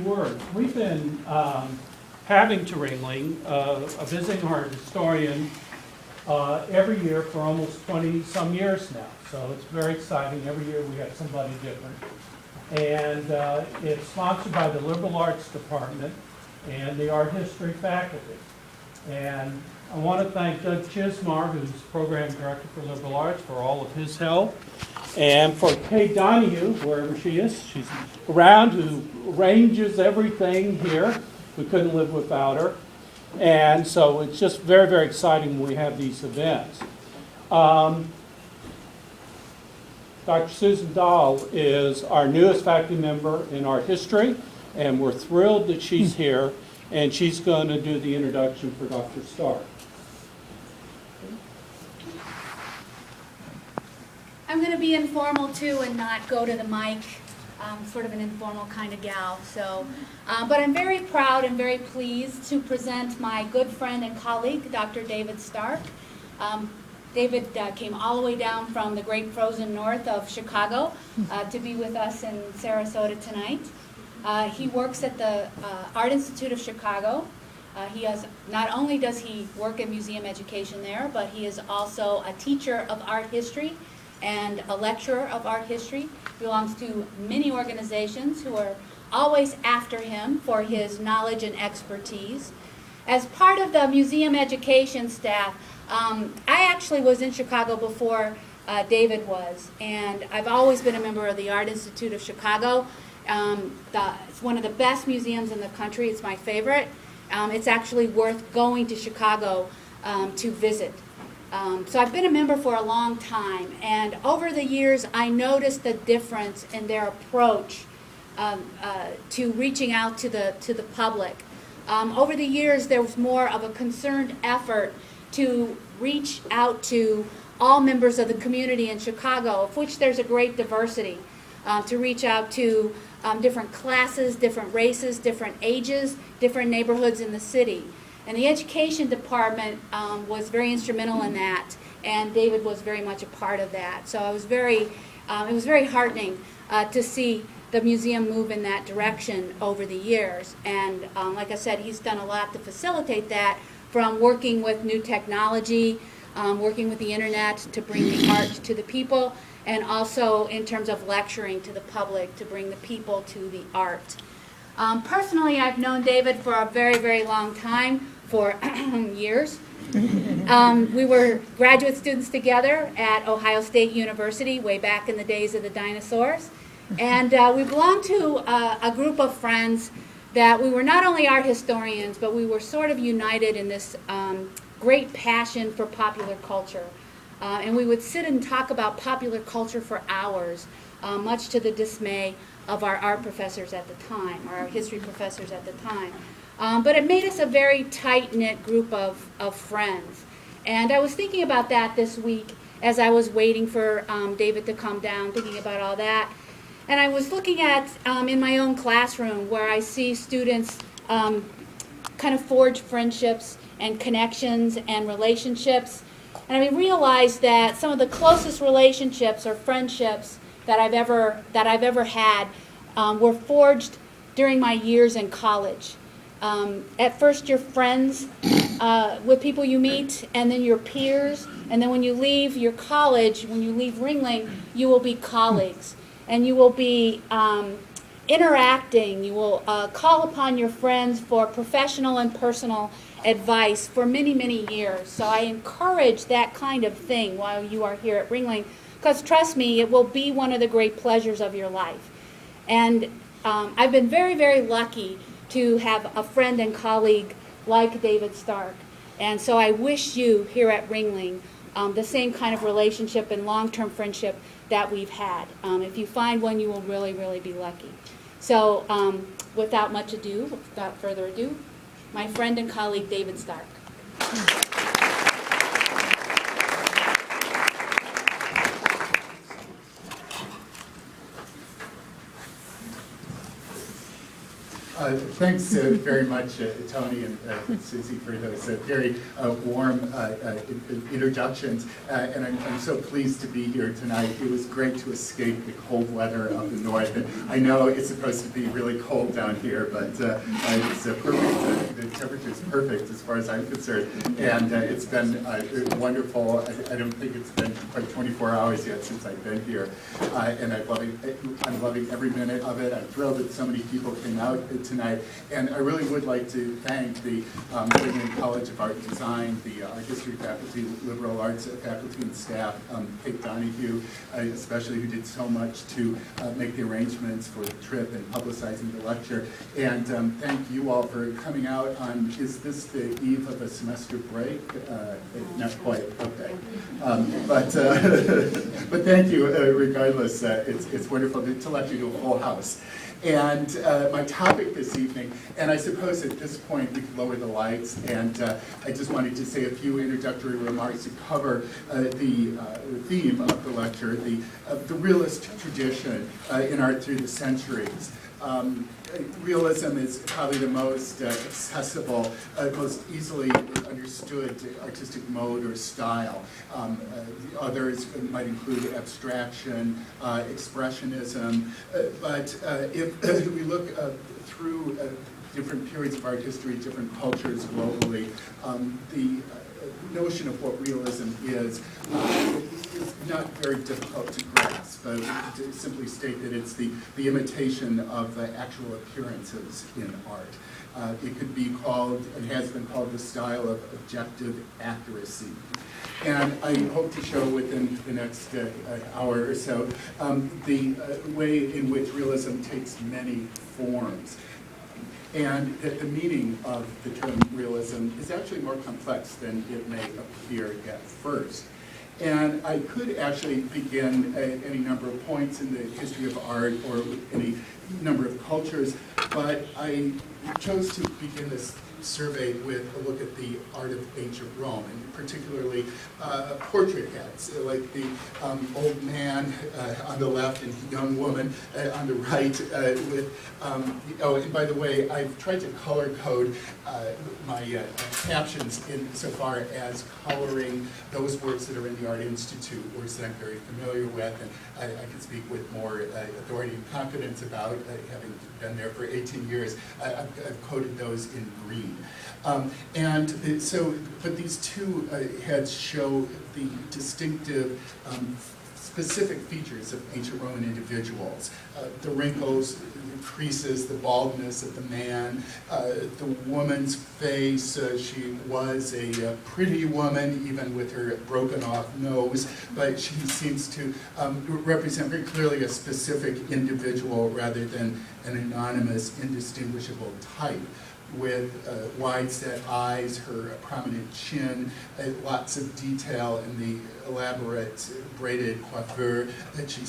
words. We've been having to Ringling, visiting art historian every year for almost 20-some years now. So it's very exciting. Every year we have somebody different. And it's sponsored by the Liberal Arts Department and the Art History faculty. And I want to thank Doug Chismar, who's Program Director for Liberal Arts, for all of his help. And for Kay Donahue, wherever she is, she's around, who arranges everything here. We couldn't live without her. And so it's just very, very exciting when we have these events. Dr. Susan Dahl is our newest faculty member in art history, and we're thrilled that she's here, and she's going to do the introduction for Dr. Stark. I'm going to be informal too and not go to the mic. I'm sort of an informal kind of gal. But I'm very proud and very pleased to present my good friend and colleague, Dr. David Stark. David came all the way down from the great frozen north of Chicago to be with us in Sarasota tonight. He works at the Art Institute of Chicago. Not only does he work in museum education there, but he is also a teacher of art history and a lecturer of art history. Belongs to many organizations who are always after him for his knowledge and expertise. As part of the museum education staff, I actually was in Chicago before David was, and I've always been a member of the Art Institute of Chicago. It's one of the best museums in the country. It's my favorite. It's actually worth going to Chicago to visit. So I've been a member for a long time, and over the years I noticed the difference in their approach to reaching out to the public. Over the years there was more of a concerted effort to reach out to all members of the community in Chicago, of which there's a great diversity, to reach out to different classes, different races, different ages, different neighborhoods in the city. And the education department was very instrumental in that, and David was very much a part of that. So it was very heartening to see the museum move in that direction over the years. And like I said, he's done a lot to facilitate that, from working with new technology, working with the internet to bring the art to the people, and also in terms of lecturing to the public to bring the people to the art. Personally, I've known David for a very, very long time, for years. We were graduate students together at Ohio State University way back in the days of the dinosaurs. And we belonged to a group of friends that we were not only art historians, but we were sort of united in this great passion for popular culture. And we would sit and talk about popular culture for hours, much to the dismay of our art professors at the time, or our history professors at the time. But it made us a very tight-knit group of friends. And I was thinking about that this week as I was waiting for David to come down, thinking about all that. And I was looking at, in my own classroom, where I see students kind of forge friendships and connections and relationships. And I realized that some of the closest relationships or friendships that I've ever had were forged during my years in college. At first you're friends with people you meet, and then you're peers, and then when you leave your college, when you leave Ringling, you will be colleagues, and you will be interacting. You will call upon your friends for professional and personal advice for many, many years. So I encourage that kind of thing while you are here at Ringling, because trust me, it will be one of the great pleasures of your life. And I've been very, very lucky to have a friend and colleague like David Stark. And so I wish you here at Ringling the same kind of relationship and long-term friendship that we've had. If you find one, you will really, really be lucky. So without further ado, my friend and colleague, David Stark. Thanks very much, Tony and Susie, for those very warm introductions. And I'm so pleased to be here tonight. It was great to escape the cold weather of the north. And I know it's supposed to be really cold down here, but it's perfect. The temperature is perfect as far as I'm concerned. And it's been wonderful. I don't think it's been quite 24 hours yet since I've been here. And I'm loving every minute of it. I'm thrilled that so many people came out tonight, and I really would like to thank the Ringling College of Art and Design, the art history faculty, liberal arts faculty and staff, Kate Donahue especially, who did so much to make the arrangements for the trip and publicizing the lecture, and thank you all for coming out on, is this the eve of a semester break? Not quite, okay. But thank you regardless. It's wonderful to lecture to a full house. And my topic this evening, and I suppose at this point we could lower the lights, and I just wanted to say a few introductory remarks to cover the theme of the lecture, the realist tradition in art through the centuries. Realism is probably the most accessible, most easily understood artistic mode or style. Others might include abstraction, expressionism, but if we look through different periods of art history, different cultures globally, the notion of what realism is not very difficult to grasp. To simply state that it's the imitation of the actual appearances in art. It could be called, and has been called, the style of objective accuracy. And I hope to show within the next hour or so the way in which realism takes many forms. And that the meaning of the term realism is actually more complex than it may appear at first. And I could actually begin at any number of points in the history of art or any number of cultures, but I chose to begin this survey with a look at the art of ancient Rome, and particularly portrait heads, like the old man on the left and young woman on the right. Oh, and by the way, I've tried to color code my captions insofar as coloring those works that are in the Art Institute, works that I'm very familiar with, and I can speak with more authority and confidence about, having been there for 18 years. I've coded those in green. But these two heads show the distinctive specific features of ancient Roman individuals. The wrinkles, the creases, the baldness of the man, the woman's face. She was a pretty woman, even with her broken off nose, but she seems to represent very clearly a specific individual rather than an anonymous, indistinguishable type, with wide-set eyes, her prominent chin, lots of detail in the elaborate braided coiffure that she's